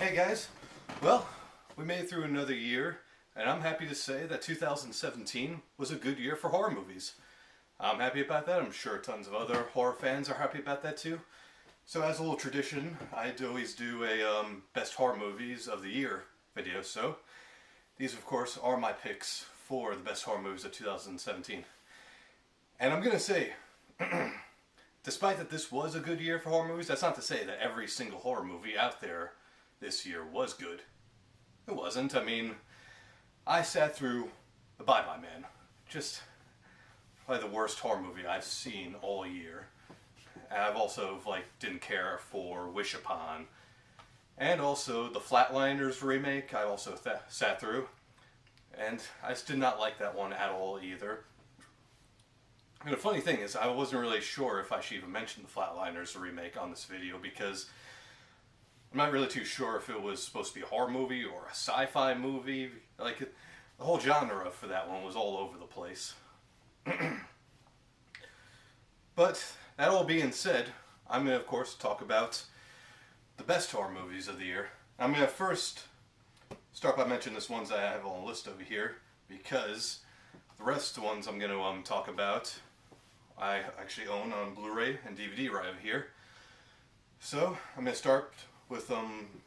Hey guys, well, we made it through another year, and I'm happy to say that 2017 was a good year for horror movies. I'm happy about that. I'm sure tons of other horror fans are happy about that too. So, as a little tradition, I always do a best horror movies of the year video. So, these, of course, are my picks for the best horror movies of 2017. And I'm gonna say, despite that this was a good year for horror movies, that's not to say that every single horror movie out there this year was good. It wasn't. I mean, I sat through The Bye Bye Man. Just probably the worst horror movie I've seen all year. And I've also didn't care for Wish Upon. And also the Flatliners remake I also sat through. And I just did not like that one at all either. And the funny thing is, I wasn't really sure if I should even mention the Flatliners remake on this video because I'm not really too sure if it was supposed to be a horror movie or a sci-fi movie. The whole genre for that one was all over the place. But that all being said, I'm going to, of course, talk about the best horror movies of the year. I'm going to first start by mentioning this ones I have on the list over here because the rest of the ones I'm going to talk about I actually own on Blu-ray and DVD right over here. So I'm going to start with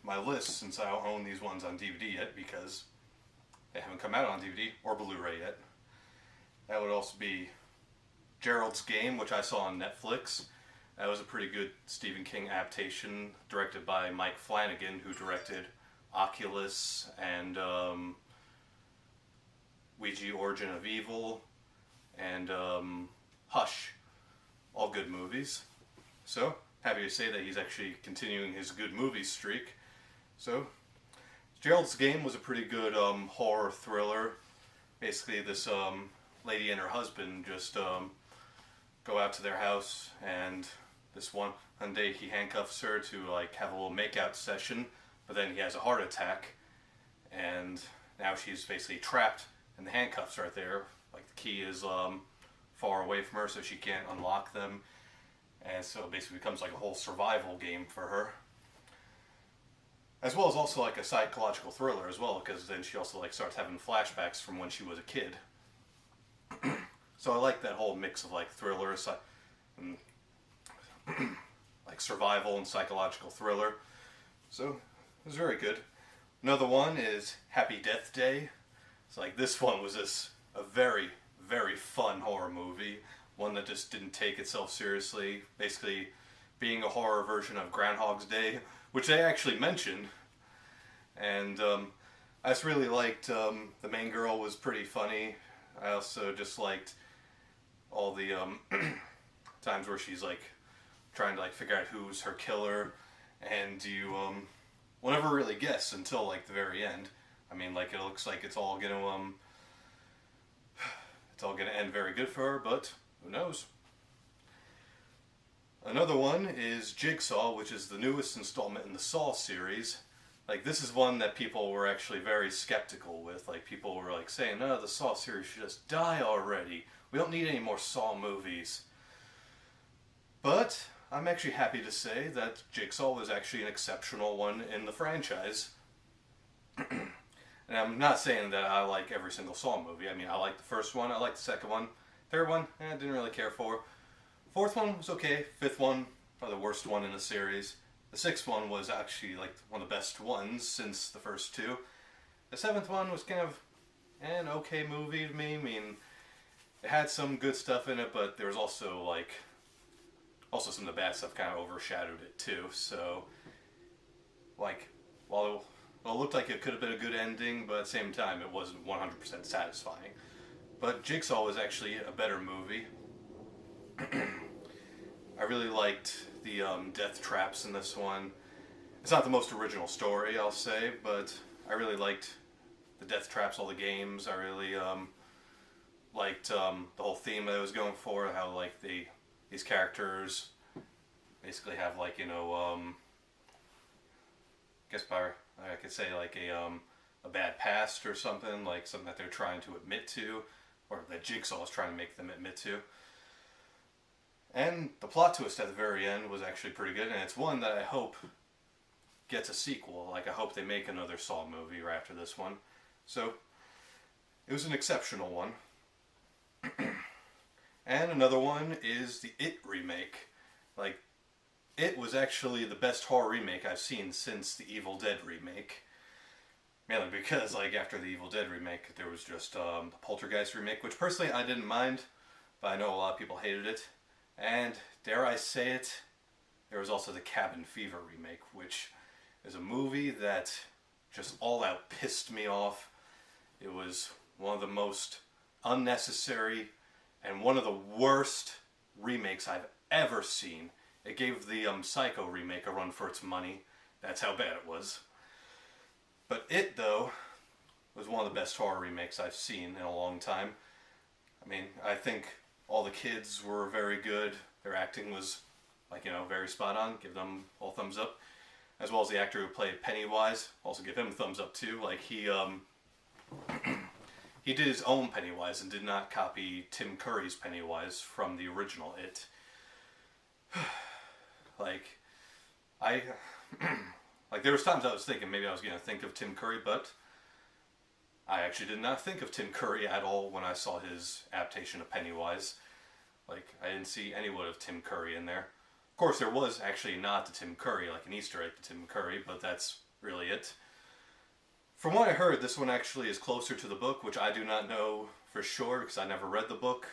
my list since I don't own these ones on DVD yet because they haven't come out on DVD or Blu-ray yet. That would also be Gerald's Game, which I saw on Netflix. That was a pretty good Stephen King adaptation directed by Mike Flanagan, who directed Oculus and Ouija Origin of Evil and Hush. All good movies. So, happy to say that he's actually continuing his good movie streak. So, Gerald's Game was a pretty good horror thriller. Basically, this lady and her husband just go out to their house, and this one day he handcuffs her to have a little makeout session, but then he has a heart attack, and now she's basically trapped, and the handcuffs are there. The key is far away from her, so she can't unlock them. And so it basically becomes a whole survival game for her. As well as also a psychological thriller as well, because then she also starts having flashbacks from when she was a kid. So I like that whole mix of thriller, and, survival and psychological thriller. So it was very good. Another one is Happy Death Day. It's this one was just a very, very fun horror movie. One that just didn't take itself seriously, basically being a horror version of Groundhog's Day, which they actually mentioned. And I just really liked, the main girl was pretty funny. I also just liked all the times where she's trying to figure out who's her killer, and you will never really guess until the very end. I mean, it looks like it's all gonna end very good for her, but who knows? Another one is Jigsaw, which is the newest installment in the Saw series. This is one that people were actually very skeptical with. People were saying, no, the Saw series should just die already. We don't need any more Saw movies. But I'm actually happy to say that Jigsaw was actually an exceptional one in the franchise. And I'm not saying that I like every single Saw movie. I mean, I like the first one, I like the second one. Third one, I didn't really care for. Fourth one was okay. Fifth one, probably the worst one in the series. The sixth one was actually one of the best ones since the first two. The seventh one was kind of an okay movie to me. I mean, it had some good stuff in it, but there was also also some of the bad stuff kind of overshadowed it too. So, while it looked like it could have been a good ending, but at the same time it wasn't 100% satisfying. But Jigsaw was actually a better movie. I really liked the death traps in this one. It's not the most original story, I'll say, but I really liked the death traps, all the games. I really liked the whole theme that I was going for, how these characters basically have I guess I could say a bad past or something, something that they're trying to admit to, or that Jigsaw is trying to make them admit to. And the plot twist at the very end was actually pretty good, and it's one that I hope gets a sequel. Like, I hope they make another Saw movie right after this one. So, it was an exceptional one. And another one is the It remake. Like, It was actually the best horror remake I've seen since the Evil Dead remake. Mainly because, like, after the Evil Dead remake, there was just the Poltergeist remake, which personally I didn't mind, but I know a lot of people hated it. And, dare I say it, there was also the Cabin Fever remake, which is a movie that just all out pissed me off. It was one of the most unnecessary and one of the worst remakes I've ever seen. It gave the Psycho remake a run for its money. That's how bad it was. But It, though, was one of the best horror remakes I've seen in a long time. I mean, I think all the kids were very good. Their acting was, like, you know, very spot on. Give them all thumbs up. As well as the actor who played Pennywise. Also give him a thumbs up, too. Like, he did his own Pennywise and did not copy Tim Curry's Pennywise from the original It. Like, like, there was times I was thinking maybe I was going to think of Tim Curry, but I actually did not think of Tim Curry at all when I saw his adaptation of Pennywise. Like, I didn't see anyone of Tim Curry in there. Of course, there was actually a nod to Tim Curry, like an Easter egg to Tim Curry, but that's really it. From what I heard, this one actually is closer to the book, which I do not know for sure because I never read the book.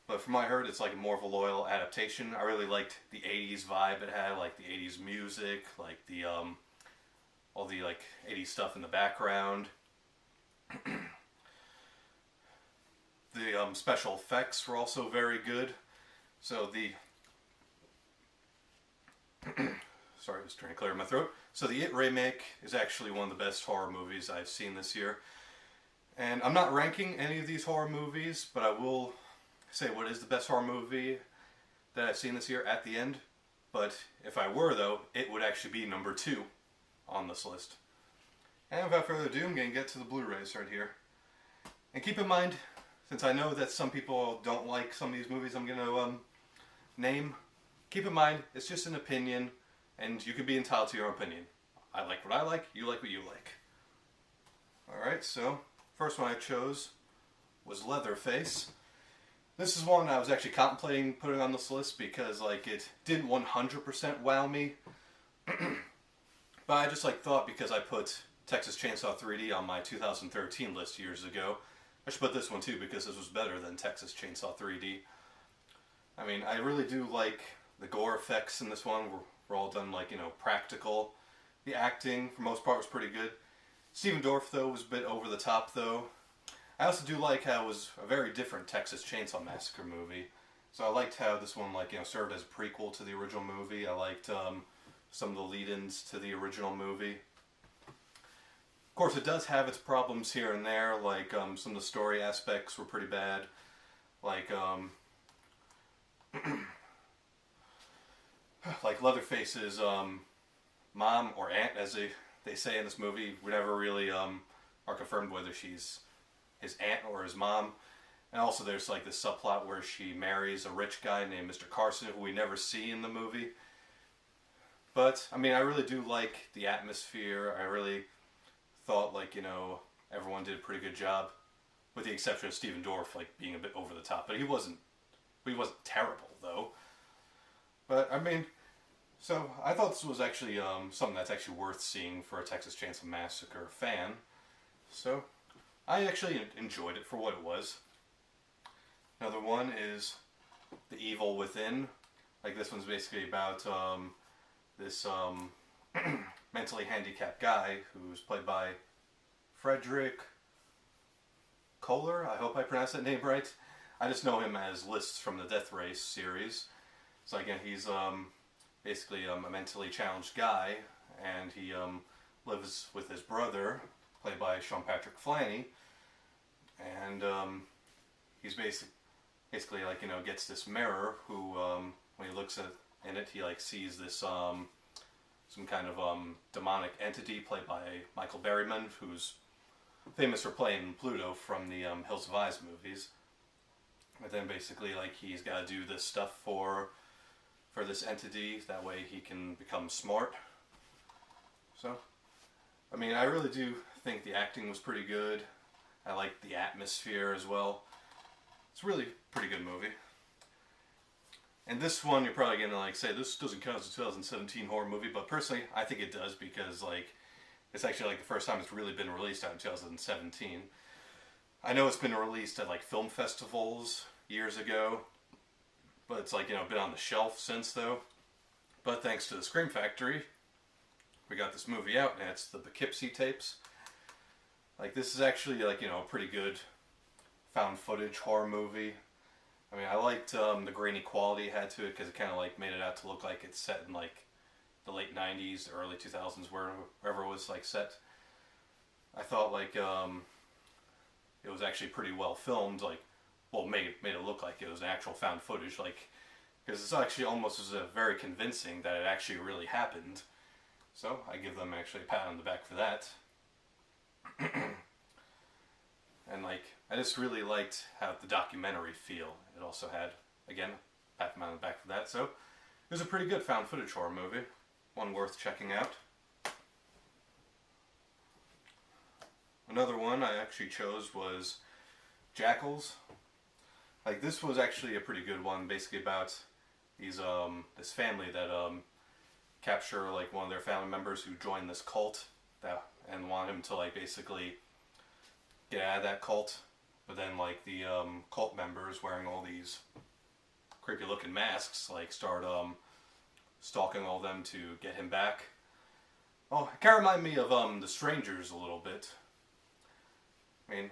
But from what I heard, it's like more of a loyal adaptation. I really liked the 80s vibe it had, like the 80s music, like the, all the, like, 80s stuff in the background. The special effects were also very good. So the... Sorry, I was trying to clear my throat. So the It remake is actually one of the best horror movies I've seen this year. And I'm not ranking any of these horror movies, but I will say what is the best horror movie that I've seen this year at the end. But if I were, though, it would actually be number 2 on this list. And without further ado, I'm going to get to the Blu-rays right here. And keep in mind, since I know that some people don't like some of these movies I'm going to name, keep in mind, it's just an opinion, and you can be entitled to your own opinion. I like what I like, you like what you like. Alright, so, first one I chose was Leatherface. This is one I was actually contemplating putting on this list because, like, it didn't 100% wow me. But I just, like, thought because I put Texas Chainsaw 3D on my 2013 list years ago, I should put this one too because this was better than Texas Chainsaw 3D. I mean, I really do like the gore effects in this one. Were all done, like, you know, practical. The acting, for most part, was pretty good. Stephen Dorff, though, was a bit over the top, though. I also do like how it was a very different Texas Chainsaw Massacre movie. So I liked how this one, like, you know, served as a prequel to the original movie. I liked some of the lead-ins to the original movie. Of course, it does have its problems here and there, like some of the story aspects were pretty bad. Like, like Leatherface's mom or aunt, as they say in this movie, we never really are confirmed whether she's his aunt or his mom. And also there's like this subplot where she marries a rich guy named Mr. Carson, who we never see in the movie. But, I mean, I really do like the atmosphere. I really thought, like, you know, everyone did a pretty good job, with the exception of Stephen Dorff, like, being a bit over the top. But he wasn't terrible, though. But, I mean, so I thought this was actually something that's actually worth seeing for a Texas Chainsaw Massacre fan. So, I actually enjoyed it for what it was. Another one is The Evil Within. Like, this one's basically about this mentally handicapped guy who's played by Frederick Kohler. I hope I pronounced that name right. I just know him as Lists from the Death Race series. So again, he's basically a mentally challenged guy, and he lives with his brother, played by Sean Patrick Flahney, and he's basically like, you know, gets this mirror who, when he looks in it, he like sees this some kind of demonic entity played by Michael Berryman, who's famous for playing Pluto from the Hills of Eyes movies. And then basically, like, he's got to do this stuff for this entity, that way he can become smart. So, I mean, I really do think the acting was pretty good. I like the atmosphere as well. It's really a pretty good movie. And this one, you're probably gonna like say this doesn't count as a 2017 horror movie, but personally, I think it does because like it's actually like the first time it's really been released out in 2017. I know it's been released at like film festivals years ago, but it's like been on the shelf since though. But thanks to the Scream Factory, we got this movie out, and it's the Poughkeepsie tapes. Like this is actually like a pretty good found footage horror movie. I mean, I liked the grainy quality it had to it because it kind of like made it out to look like it's set in like the late 90s, the early 2000s, wherever it was like set. I thought like it was actually pretty well filmed, like, well, made it look like it was an actual found footage, like, because it's actually almost as very convincing that it actually really happened. So I give them actually a pat on the back for that. And like, I just really liked how the documentary feel it also had. Again, pat them on the back for that. So it was a pretty good found footage horror movie, one worth checking out. Another one I actually chose was Jackals. Like this was actually a pretty good one, basically about these this family that capture like one of their family members who joined this cult and want him to like basically get out of that cult. But then like the cult members wearing all these creepy looking masks like start stalking all of them to get him back. Oh, it kind of reminded me of The Strangers a little bit. I mean,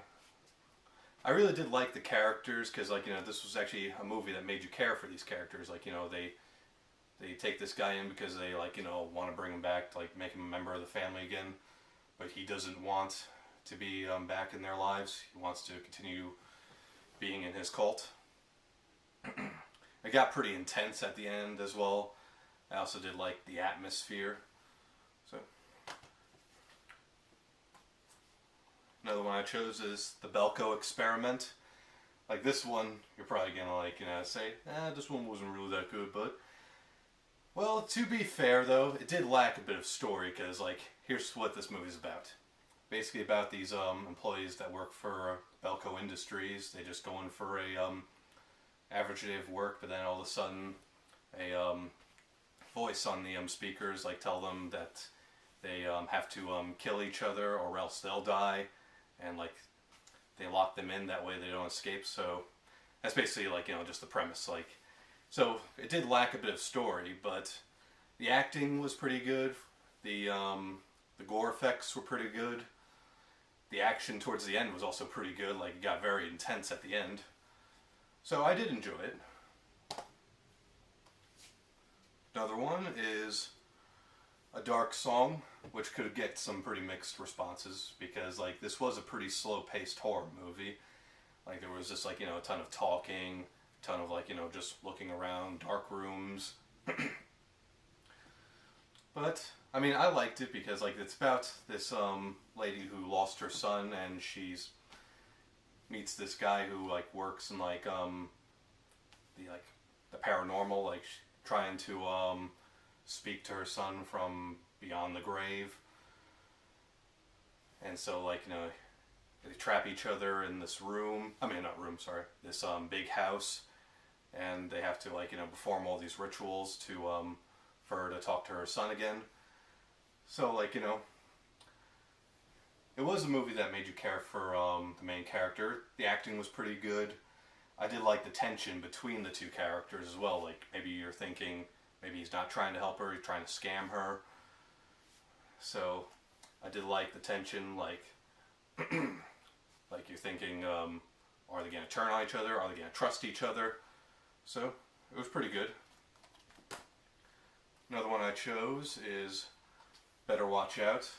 I really did like the characters because, like, this was actually a movie that made you care for these characters. Like, they take this guy in because they, like, want to bring him back to, like, make him a member of the family again. But he doesn't want to be back in their lives. He wants to continue being in his cult. It got pretty intense at the end as well. I also did like the atmosphere. So another one I chose is The Belko Experiment. Like this one, you're probably gonna like say, this one wasn't really that good, but well, to be fair though, it did lack a bit of story because like here's what this movie's about. Basically about these employees that work for Belko Industries. They just go in for a average day of work, but then all of a sudden a voice on the speakers like tell them that they have to kill each other or else they'll die, and like they lock them in that way they don't escape. So that's basically like just the premise. Like, so it did lack a bit of story, but the acting was pretty good. The gore effects were pretty good. The action towards the end was also pretty good. Like it got very intense at the end. So I did enjoy it. Another one is A Dark Song, which could get some pretty mixed responses because like this was a pretty slow-paced horror movie. Like there was just like a ton of talking, a ton of like just looking around, dark rooms. But I mean, I liked it because like it's about this lady who lost her son, and she's meets this guy who like works in like the paranormal, like trying to speak to her son from beyond the grave. And so like they trap each other in this room. I mean, not room, sorry. This big house, and they have to like perform all these rituals to for her to talk to her son again. So like it was a movie that made you care for the main character. The acting was pretty good. I did like the tension between the two characters as well. Like maybe you're thinking maybe he's not trying to help her, he's trying to scam her. So I did like the tension. Like like you're thinking, are they going to turn on each other? Are they going to trust each other? So it was pretty good. Another one I chose is Better Watch Out.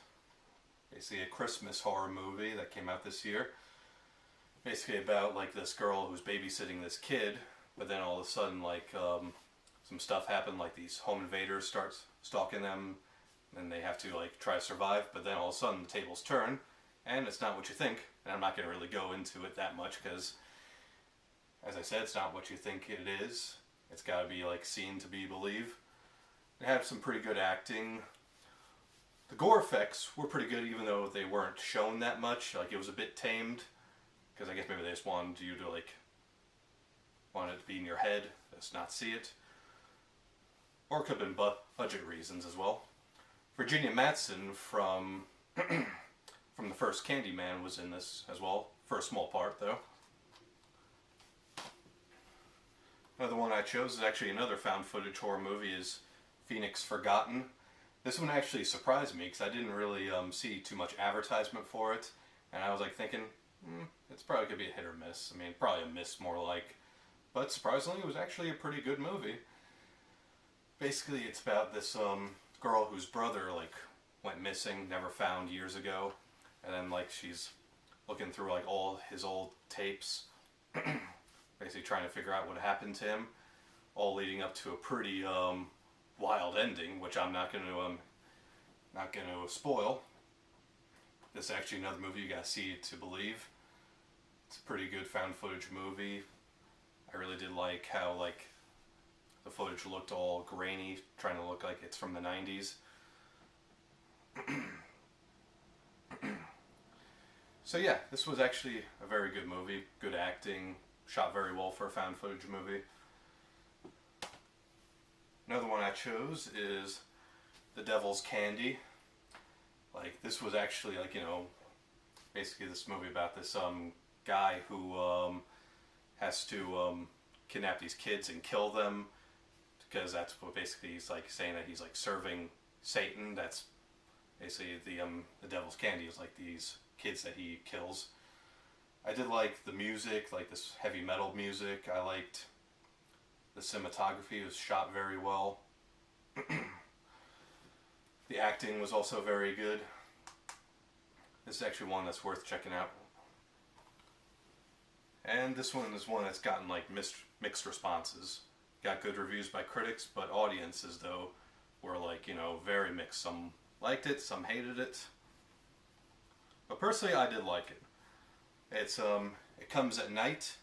Basically a Christmas horror movie that came out this year. Basically about like this girl who's babysitting this kid, but then all of a sudden like some stuff happened, like these home invaders start stalking them, and they have to like try to survive, but then all of a sudden the tables turn, and it's not what you think. And I'm not going to really go into it that much because, as I said, it's not what you think it is. It's got to be like seen to be believed. It had some pretty good acting. The gore effects were pretty good, even though they weren't shown that much. Like, it was a bit tamed, because I guess maybe they just wanted you to, like, want it to be in your head, just not see it. Or it could have been budget reasons as well. Virginia Madsen from from the first Candyman was in this as well, for a small part though. Another one I chose is actually another found footage horror movie, is Phoenix Forgotten. This one actually surprised me because I didn't really see too much advertisement for it, and I was like thinking, it's probably could be a hit or miss. I mean, probably a miss more like, but surprisingly it was actually a pretty good movie. Basically it's about this girl whose brother like went missing, never found years ago, and then like she's looking through like all his old tapes basically trying to figure out what happened to him, all leading up to a pretty wild ending, which I'm not going to spoil. This is actually another movie you gotta see to believe. It's a pretty good found footage movie. I really did like how like the footage looked all grainy, trying to look like it's from the 90s. So yeah, this was actually a very good movie. Good acting, shot very well for a found footage movie. Another one I chose is The Devil's Candy. Like, this was actually like, you know, basically this movie about this guy who has to kidnap these kids and kill them, because that's what basically he's like saying, that he's like serving Satan. That's basically the devil's candy is like these kids that he kills. I did like the music, like this heavy metal music. I liked the cinematography. It was shot very well. The acting was also very good. This is actually one that's worth checking out. And this one is one that's gotten like mixed responses. Got good reviews by critics, but audiences though were like, you know, very mixed. Some liked it, some hated it. But personally I did like it. It's it comes at night.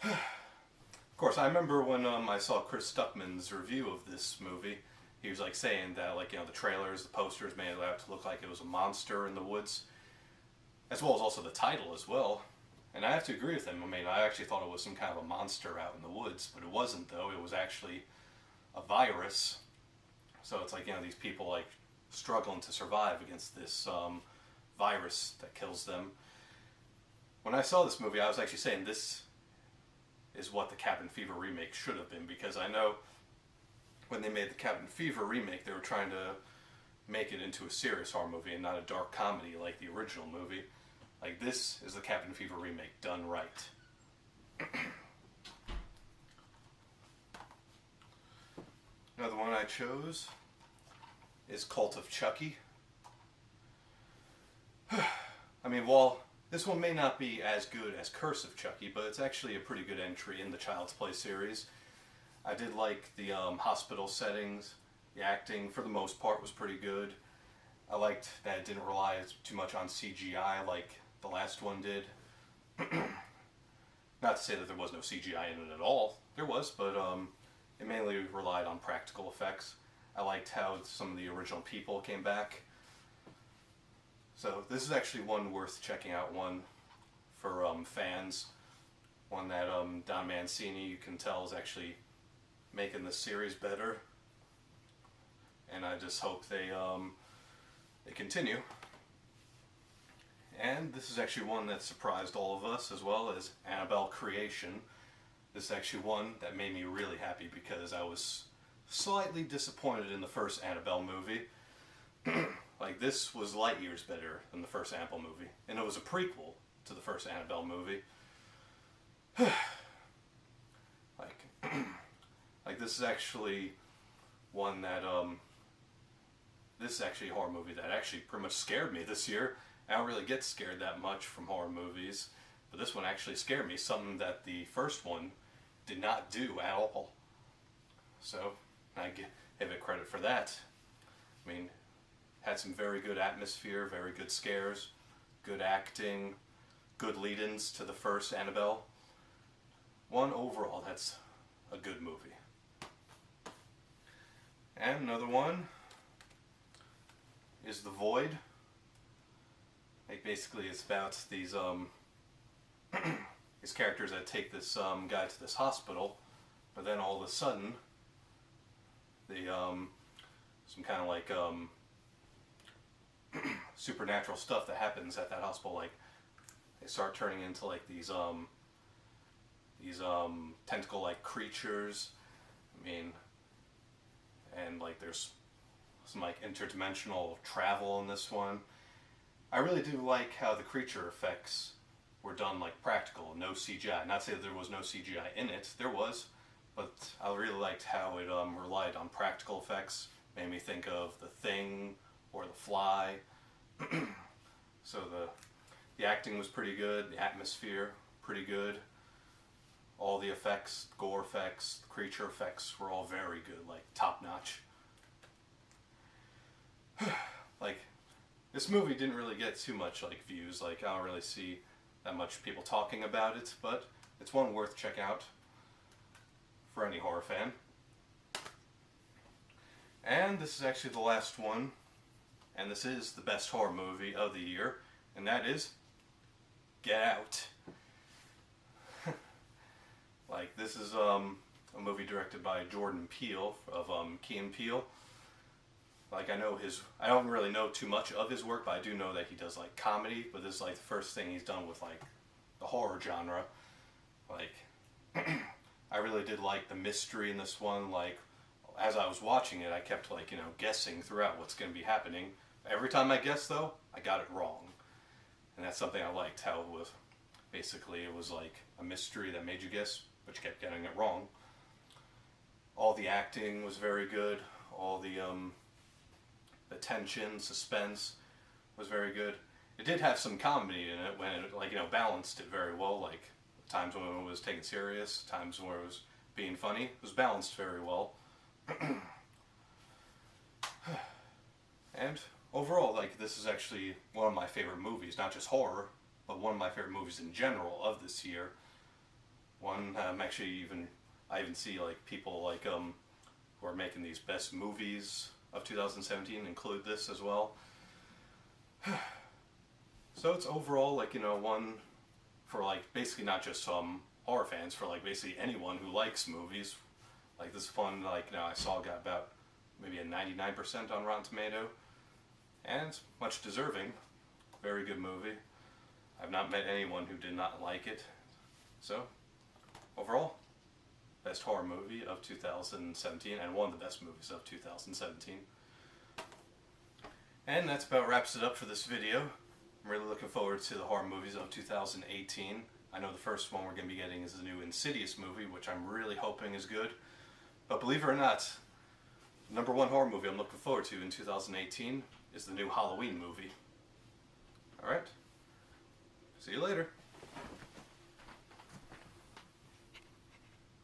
Of course, I remember when I saw Chris Stuckman's review of this movie. He was like saying that, like, you know, the trailers, the posters made it out to look like it was a monster in the woods, as well as also the title as well. And I have to agree with him. I mean, I actually thought it was some kind of a monster out in the woods, but it wasn't though. It was actually a virus. So it's like, you know, these people like struggling to survive against this virus that kills them. When I saw this movie, I was actually saying this is what the Cabin Fever remake should have been, because I know when they made the Cabin Fever remake, they were trying to make it into a serious horror movie and not a dark comedy like the original movie. Like, this is the Cabin Fever remake done right. Another one I chose is Cult of Chucky. I mean, while this one may not be as good as Curse of Chucky, but it's actually a pretty good entry in the Child's Play series. I did like the hospital settings. The acting, for the most part, was pretty good. I liked that it didn't rely too much on CGI like the last one did. Not to say that there was no CGI in it at all. There was, but it mainly relied on practical effects. I liked how some of the original people came back. So this is actually one worth checking out, one for fans. One that Don Mancini, you can tell, is actually making this series better. And I just hope they continue. And this is actually one that surprised all of us, as well as Annabelle Creation. This is actually one that made me really happy, because I was slightly disappointed in the first Annabelle movie. Like, this was light years better than the first Annabelle movie. And it was a prequel to the first Annabelle movie. Like this is actually one that, this is actually a horror movie that actually pretty much scared me this year. I don't really get scared that much from horror movies, but this one actually scared me, something that the first one did not do at all. So, I give it credit for that. I mean, had some very good atmosphere, very good scares, good acting, good lead-ins to the first Annabelle. One overall, that's a good movie. And another one is The Void. Like basically it's about these these characters that take this guy to this hospital, but then all of a sudden the some kind of like supernatural stuff that happens at that hospital, like they start turning into like these tentacle like creatures. I mean, and like there's some like interdimensional travel in this one. I really do like how the creature effects were done like practical, no CGI. Not to say that there was no CGI in it, there was, but I really liked how it relied on practical effects. Made me think of The Thing or The Fly. So the acting was pretty good, the atmosphere pretty good. All the effects, gore effects, creature effects were all very good, like top notch. Like, this movie didn't really get too much like views, like I don't really see that much people talking about it, but it's one worth checking out for any horror fan. And this is actually the last one, and this is the best horror movie of the year, and that is Get Out. Like, this is a movie directed by Jordan Peele of Key and Peele. Like, I don't really know too much of his work, but I do know that he does like comedy, but this is like the first thing he's done with like the horror genre. Like, I really did like the mystery in this one. Like, as I was watching it, I kept like, guessing throughout what's going to be happening. Every time I guessed though, I got it wrong. And that's something I liked, how it was, basically it was like a mystery that made you guess, but you kept getting it wrong. All the acting was very good. All the tension, suspense was very good. It did have some comedy in it when it, like, balanced it very well. Like, times when it was taken serious, times where it was being funny. It was balanced very well. And overall, like, this is actually one of my favorite movies, not just horror, but one of my favorite movies in general of this year. One, I even see like people like who are making these best movies of 2017 include this as well. So it's overall like, one for like basically not just horror fans, for like basically anyone who likes movies. Like, this fun, like, I saw got about maybe a 99% on Rotten Tomato, and much deserving. Very good movie. I've not met anyone who did not like it. So overall, best horror movie of 2017, and one of the best movies of 2017. And that's about wraps it up for this video. I'm really looking forward to the horror movies of 2018. I know the first one we're going to be getting is the new Insidious movie, which I'm really hoping is good. But believe it or not, the #1 horror movie I'm looking forward to in 2018 is the new Halloween movie. Alright, see you later.